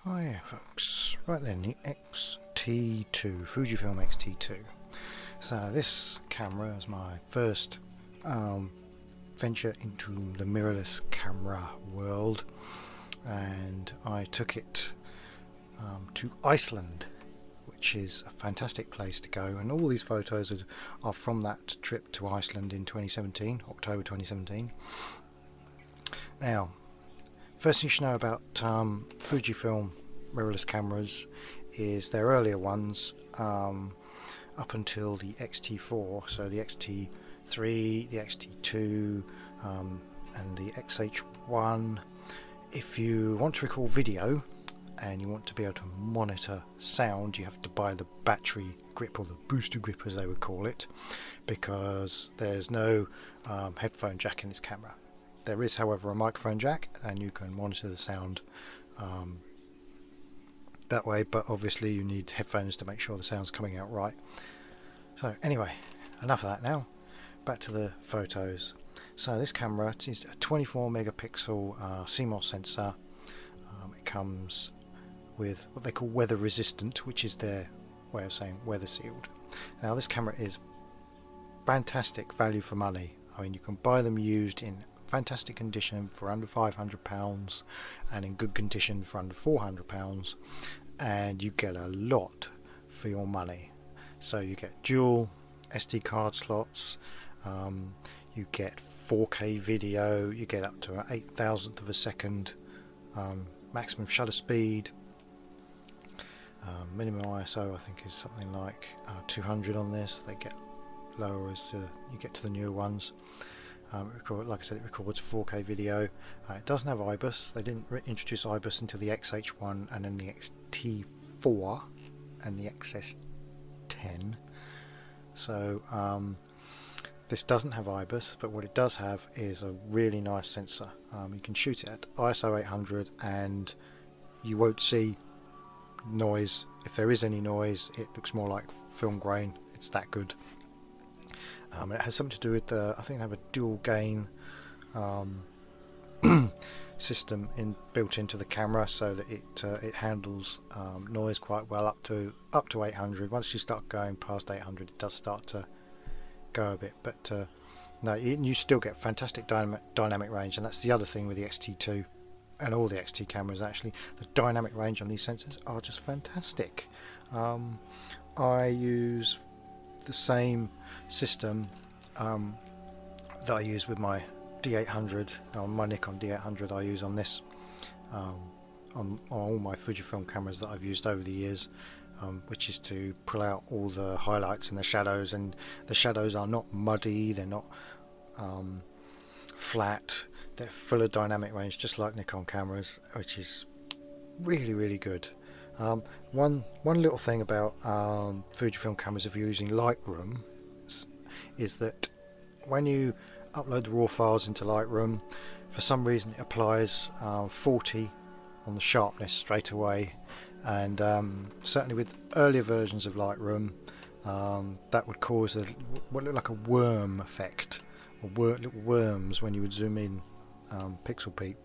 Hi folks, right then, the X-T2, Fujifilm X-T2. So this camera is my first venture into the mirrorless camera world, and I took it to Iceland, which is a fantastic place to go, and all these photos are from that trip to Iceland in 2017, October 2017. Now, first thing you should know about Fujifilm mirrorless cameras is their earlier ones, up until the X-T4, so the X-T3, the X-T2, and the XH1. If you want to record video and you want to be able to monitor sound, you have to buy the battery grip, or the booster grip as they would call it, because there's no headphone jack in this camera. There is, however, a microphone jack, and you can monitor the sound that way, but obviously you need headphones to make sure the sound's coming out right. So anyway, enough of that now. Back to the photos. So this camera is a 24 megapixel CMOS sensor. It comes with what they call weather resistant, which is their way of saying weather sealed. Now this camera is fantastic value for money. I mean, you can buy them used in fantastic condition for under £500 and in good condition for under £400, and you get a lot for your money. So you get dual SD card slots, you get 4K video, you get up to an 8,000th of a second maximum shutter speed. Minimum ISO I think is something like 200 on this. They get lower as you get to the newer ones. Like I said, it records 4K video. It doesn't have IBIS. They didn't introduce IBIS until the XH1 and then the X-T4 and the XS10. So this doesn't have IBIS, but what it does have is a really nice sensor. You can shoot it at ISO 800 and you won't see noise. If there is any noise, it looks more like film grain. It's that good. It has something to do with I think they have a dual gain system built into the camera, so that it handles noise quite well up to 800. Once you start going past 800, it does start to go a bit, but no, you still get fantastic dynamic range, and that's the other thing with the X-T2 and all the X-T cameras. Actually, the dynamic range on these sensors are just fantastic. I use the same system that I use with my D800, my Nikon D800. I use on this, on all my Fujifilm cameras that I've used over the years, which is to pull out all the highlights and the shadows, and the shadows are not muddy, they're not flat, they're full of dynamic range, just like Nikon cameras, which is really good. One little thing about Fujifilm cameras, if you're using Lightroom, is that when you upload the raw files into Lightroom, for some reason it applies 40 on the sharpness straight away, and certainly with earlier versions of Lightroom, that would cause what looked like a worm effect, or little worms when you would zoom in pixel peak.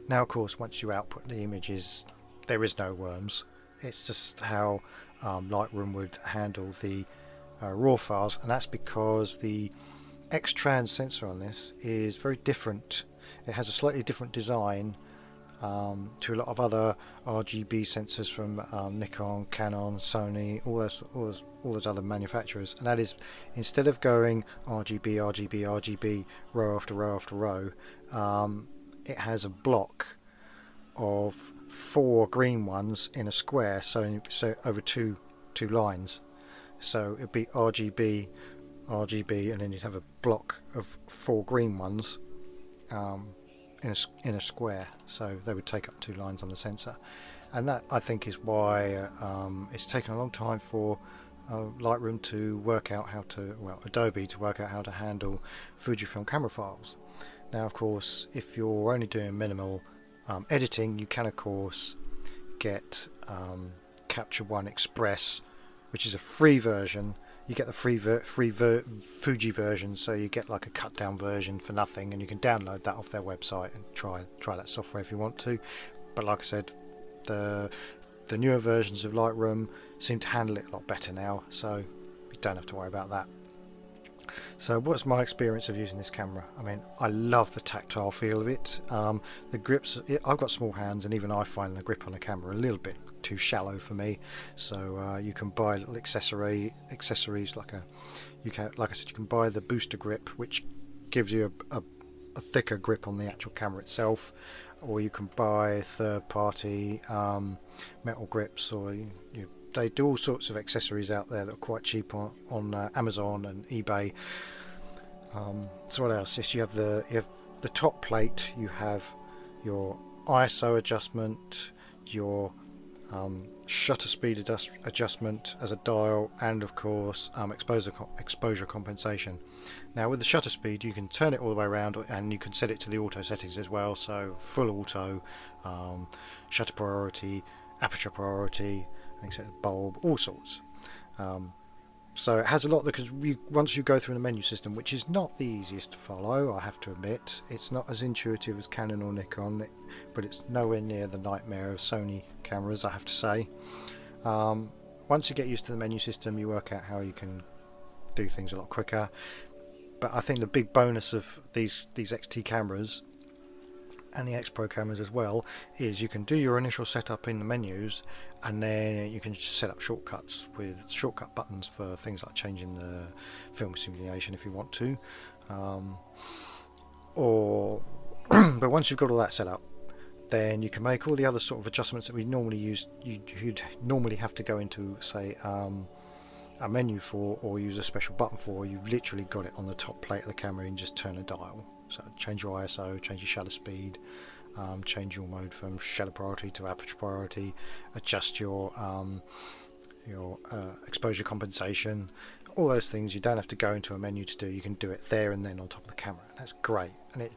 Now of course, once you output the images, there is no worms. It's just how Lightroom would handle the raw files, and that's because the X-Trans sensor on this is very different. It has a slightly different design to a lot of other RGB sensors from Nikon, Canon, Sony, all those other manufacturers, and that is, instead of going RGB, row after row after row, it has a block of 4 green ones in a square, so over two lines. So it'd be RGB, and then you'd have a block of 4 green ones in a square, so they would take up 2 lines on the sensor. And that, I think, is why it's taken a long time for Lightroom to work out Adobe to work out how to handle Fujifilm camera files. Now of course, if you're only doing minimal editing, you can of course get Capture One Express, which is a free version. You get the free Fuji version, so you get like a cut down version for nothing, and you can download that off their website and try that software if you want to. But like I said, the newer versions of Lightroom seem to handle it a lot better now, so you don't have to worry about that. So what's my experience of using this camera? I mean, I love the tactile feel of it. The grips, I've got small hands, and even I find the grip on the camera a little bit too shallow for me. So you can buy little accessories like like I said, you can buy the booster grip, which gives you a thicker grip on the actual camera itself, or you can buy third-party metal grips, or they do all sorts of accessories out there that are quite cheap on Amazon and eBay. So what else? Yes, you have the top plate. You have your ISO adjustment, your shutter speed adjustment as a dial, and of course exposure compensation. Now with the shutter speed, you can turn it all the way around, and you can set it to the auto settings as well, so full auto, shutter priority, aperture priority, bulb, all sorts. So it has a lot, because once you go through the menu system, which is not the easiest to follow, I have to admit, it's not as intuitive as Canon or Nikon, but it's nowhere near the nightmare of Sony cameras, I have to say. Once you get used to the menu system, you work out how you can do things a lot quicker. But I think the big bonus of these X-T cameras, and the X Pro cameras as well, is you can do your initial setup in the menus, and then you can just set up shortcuts with shortcut buttons for things like changing the film simulation if you want to, but once you've got all that set up, then you can make all the other sort of adjustments that we normally use. You'd normally have to go into, say, a menu for, or use a special button for. You've literally got it on the top plate of the camera, and just turn a dial. So change your ISO, change your shutter speed, change your mode from shutter priority to aperture priority, adjust your exposure compensation, all those things you don't have to go into a menu to do. You can do it there and then on top of the camera. That's great. And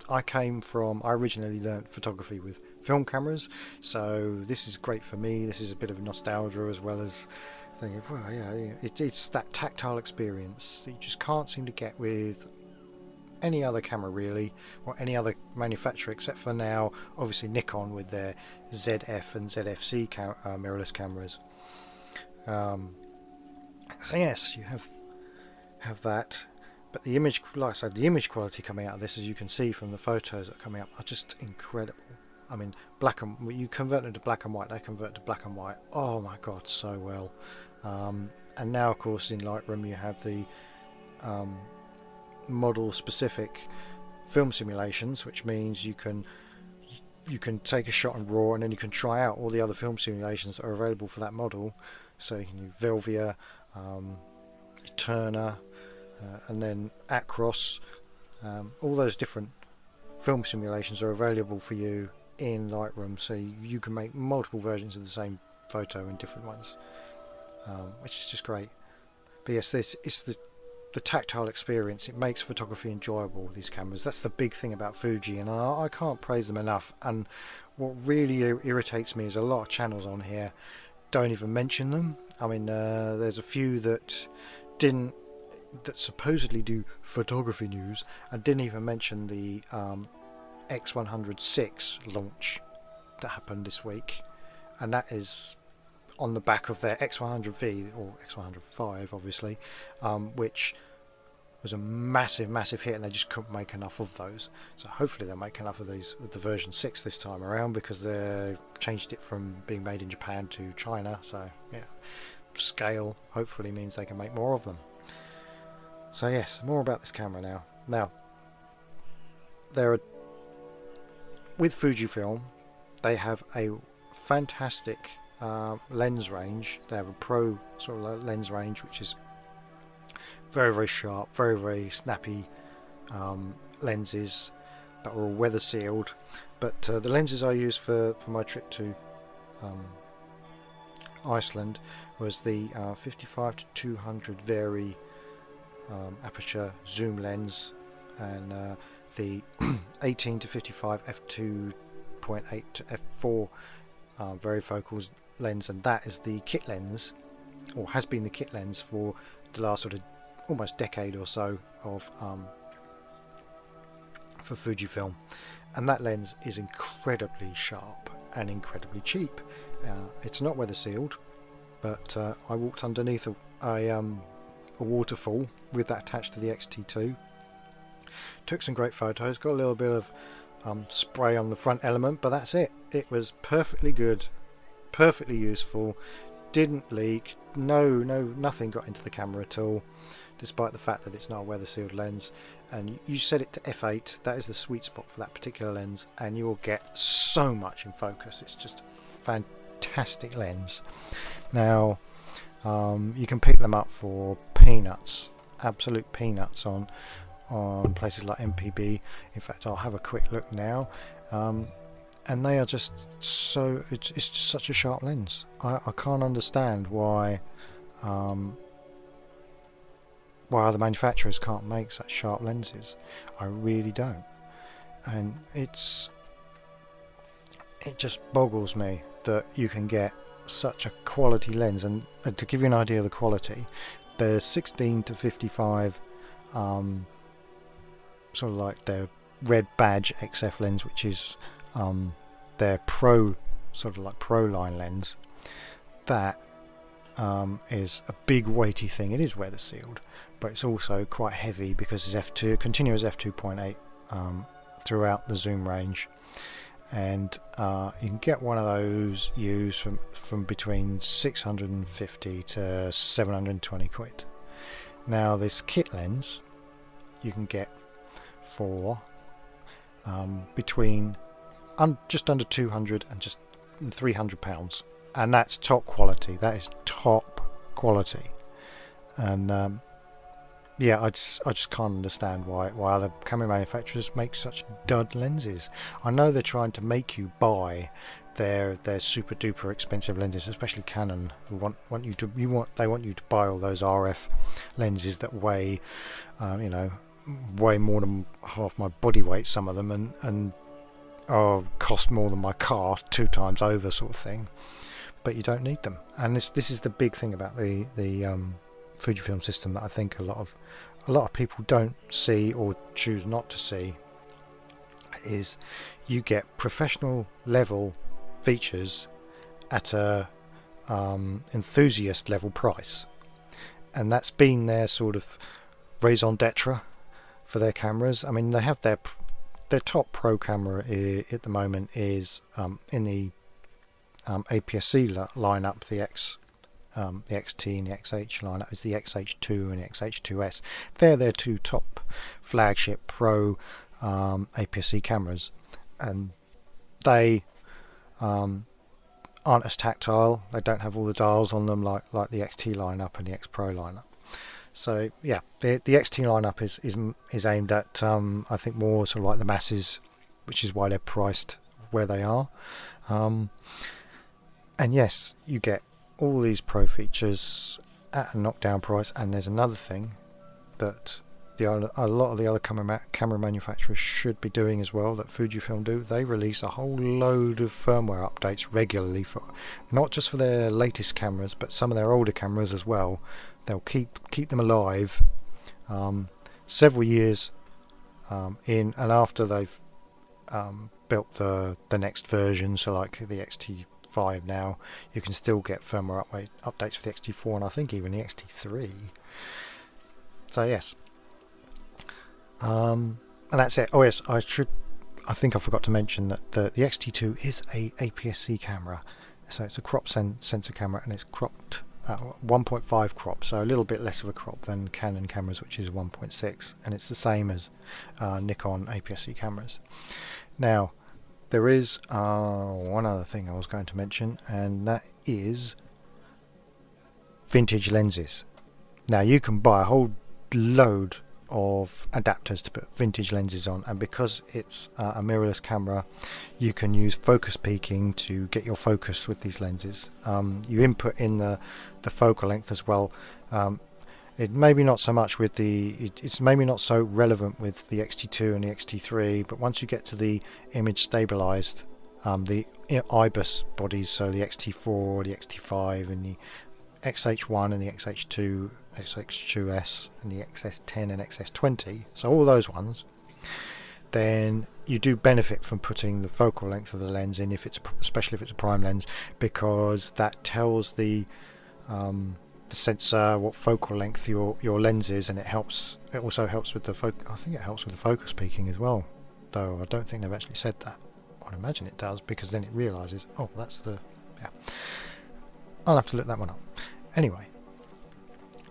I originally learned photography with film cameras, so this is great for me. This is a bit of nostalgia, as well as thinking, well, yeah, it's that tactile experience that you just can't seem to get with any other camera really, or any other manufacturer, except for now obviously Nikon with their ZF and ZFC mirrorless cameras. So yes, you have that, but the image, like I said, the image quality coming out of this, as you can see from the photos that are coming up, are just incredible. I mean, you convert them to black and white, they convert to black and white, oh my god, so well. And now of course in Lightroom you have the model specific film simulations, which means you can take a shot in RAW, and then you can try out all the other film simulations that are available for that model. So you can use Velvia, Turner, and then Acros. All those different film simulations are available for you in Lightroom, so you can make multiple versions of the same photo in different ones, which is just great. But yes, it's the tactile experience. It makes photography enjoyable, these cameras. That's the big thing about Fuji, and I can't praise them enough. And what really irritates me is a lot of channels on here don't even mention them. I mean, there's a few that supposedly do photography news and didn't even mention the X106 launch that happened this week, and that is on the back of their X100V or X105 obviously, which was a massive hit, and they just couldn't make enough of those. So hopefully they'll make enough of these with the version 6 this time around, because they changed it from being made in Japan to China. So yeah, scale hopefully means they can make more of them. So yes, more about this camera now. Now, with Fujifilm, they have a fantastic lens range. They have a pro sort of lens range, which is very sharp, very snappy lenses that are all weather sealed. But the lenses I used for my trip to Iceland was the 55 to 200 vari aperture zoom lens, and the 18 to 55 f2.8 to f4 varifocals lens, and that is the kit lens, or has been the kit lens for the last sort of almost decade or so of for Fujifilm. And that lens is incredibly sharp, and incredibly cheap. It's not weather sealed, but I walked underneath a waterfall with that attached to the X-T2. Took some great photos, got a little bit of spray on the front element, but that's it. It was perfectly good, perfectly useful, didn't leak, nothing got into the camera at all, despite the fact that it's not a weather sealed lens. And you set it to f8, that is the sweet spot for that particular lens, and you will get so much in focus. It's just a fantastic lens. Now you can pick them up for peanuts, absolute peanuts on places like MPB. In fact, I'll have a quick look now, and they are just so, it's just such a sharp lens. I can't understand why other manufacturers can't make such sharp lenses. I really don't. And it just boggles me that you can get such a quality lens. And to give you an idea of the quality, there's 16 to 55 sort of like their red badge XF lens, which is their pro, sort of like pro line lens. That is a big weighty thing. It is weather sealed, but it's also quite heavy because it's f2 continuous f2.8 throughout the zoom range, and you can get one of those used from between 650 to 720 quid. Now this kit lens you can get for between just under 200 and just 300 pounds, and that's top quality. That is top quality. And yeah, I just can't understand why other camera manufacturers make such dud lenses. I know they're trying to make you buy their super duper expensive lenses, especially Canon, who want you to buy all those RF lenses that weigh way more than half my body weight, some of them, and cost more than my car 2 times over, sort of thing. But you don't need them. And this is the big thing about the Fujifilm system that I think a lot of people don't see or choose not to see, is you get professional level features at a enthusiast level price, and that's been their sort of raison d'etre for their cameras. I mean, they have their top pro camera at the moment is in the APS-C lineup, the XT and the XH lineup is the XH2 and the XH2S. They're their 2 top flagship pro APS-C cameras, and they aren't as tactile. They don't have all the dials on them like the XT lineup and the X Pro lineup. So yeah, the XT lineup is aimed at I think more sort of like the masses, which is why they're priced where they are. And yes, you get all these pro features at a knockdown price. And there's another thing that a lot of the other camera manufacturers should be doing as well, that Fujifilm do. They release a whole load of firmware updates regularly, for not just for their latest cameras, but some of their older cameras as well. They'll keep them alive several years in and after they've built the next version. So like the XT5 now, you can still get firmware updates for the XT4 and I think even the XT3. So yes, and that's it. Oh yes, I think I forgot to mention that the XT2 is a APS-C camera, so it's a crop sensor camera, and it's cropped 1.5 crop, so a little bit less of a crop than Canon cameras, which is 1.6, and it's the same as Nikon APS-C cameras. Now there is one other thing I was going to mention, and that is vintage lenses. Now you can buy a whole load of adapters to put vintage lenses on, and because it's a mirrorless camera, you can use focus peaking to get your focus with these lenses. You input in the focal length as well. It maybe not so much with it's maybe not so relevant with the X-T2 and the X-T3, but once you get to the image stabilized, the IBIS bodies, so the X-T4, the X-T5 and the XH1 and the XH2, XH2S and the XS10 and XS20, so all those ones, then you do benefit from putting the focal length of the lens in, especially if it's a prime lens, because that tells the sensor what focal length your lens is, and it also helps with the I think it helps with the focus peaking as well, though I don't think they've actually said that. I'd imagine it does, because then it realizes, oh, that's the, yeah. I'll have to look that one up. Anyway,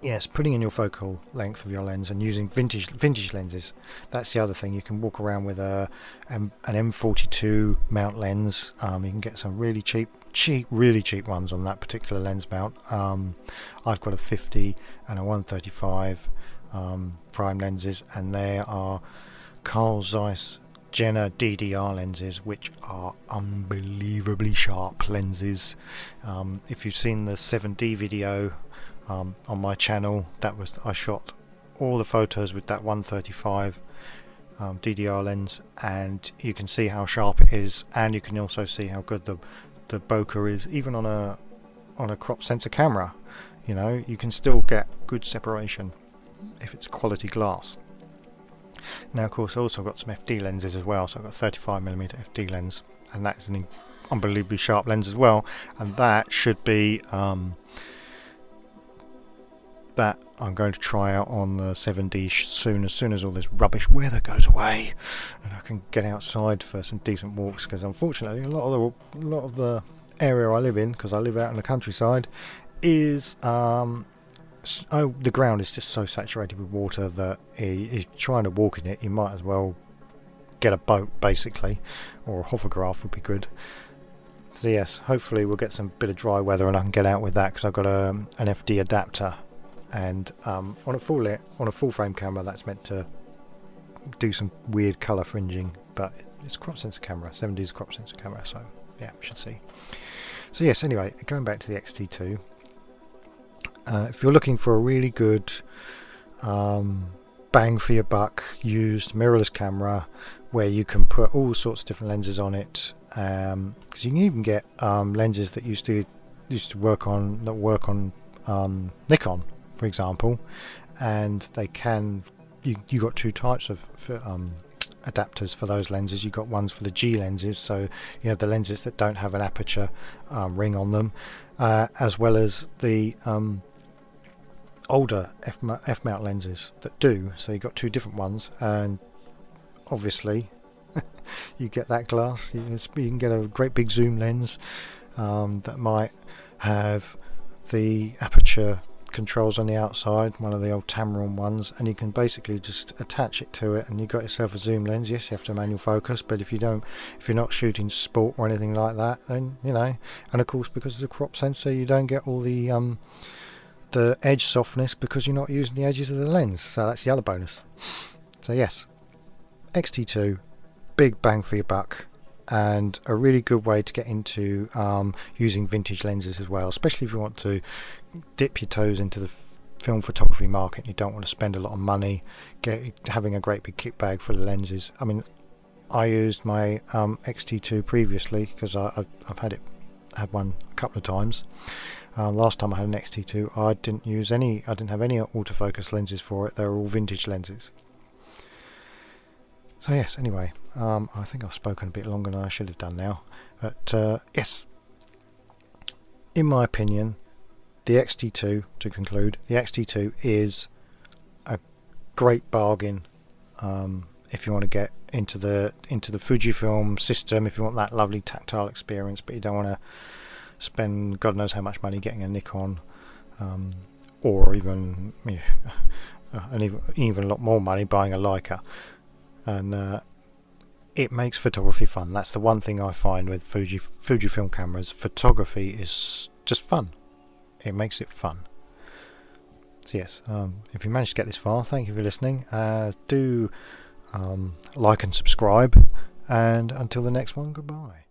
yes, putting in your focal length of your lens and using vintage lenses. That's the other thing. You can walk around with an M42 mount lens. You can get some really cheap ones on that particular lens mount. I've got a 50 and a 135 prime lenses, and they are Carl Zeiss Jenner DDR lenses, which are unbelievably sharp lenses. If you've seen the 7D video on my channel, I shot all the photos with that 135 DDR lens, and you can see how sharp it is, and you can also see how good the bokeh is, even on a crop sensor camera. You know, you can still get good separation if it's quality glass. Now, of course, I also got some FD lenses as well, so I've got a 35mm FD lens, and that's an unbelievably sharp lens as well, and that should be that I'm going to try out on the 7D soon, as soon as all this rubbish weather goes away and I can get outside for some decent walks, because unfortunately a lot of the area I live in, because I live out in the countryside, is the ground is just so saturated with water that if you're trying to walk in it, you might as well get a boat, basically, or a hovercraft would be good. So yes, hopefully we'll get some bit of dry weather and I can get out with that, because I've got an FD adapter, and on a full frame camera that's meant to do some weird colour fringing, but it's a crop sensor camera. 7D is a crop sensor camera, so yeah, we should see. So yes, anyway, going back to the X-T2, if you're looking for a really good bang for your buck used mirrorless camera where you can put all sorts of different lenses on it, because you can even get lenses that used to work on Nikon, for example, and they can, you got two types of adapters for those lenses. You got ones for the G lenses, so you know, the lenses that don't have an aperture ring on them, as well as the older f-mount lenses that do. So you've got two different ones, and obviously you get that glass, you can get a great big zoom lens that might have the aperture controls on the outside, one of the old Tamron ones, and you can basically just attach it to it and you've got yourself a zoom lens. Yes, you have to manual focus, but if you're not shooting sport or anything like that, then you know, and of course because it's a crop sensor, you don't get all the edge softness because you're not using the edges of the lens, so that's the other bonus. So yes, X-T2, big bang for your buck, and a really good way to get into using vintage lenses as well, especially if you want to dip your toes into the film photography market and you don't want to spend a lot of money having a great big kit bag full of lenses. I mean, I used my X-T2 previously because I've had one a couple of times. Last time I had an X-T2, I didn't have any autofocus lenses for it. They were all vintage lenses. So yes, anyway, I think I've spoken a bit longer than I should have done now, but yes, in my opinion, the X-T2, to conclude, the X-T2 is a great bargain if you want to get into the Fujifilm system, if you want that lovely tactile experience, but you don't want to spend God knows how much money getting a Nikon, or even even a lot more money buying a Leica. And it makes photography fun. That's the one thing I find with Fujifilm cameras. Photography is just fun. It makes it fun. So yes, if you managed to get this far, thank you for listening. Do like and subscribe, and until the next one, goodbye.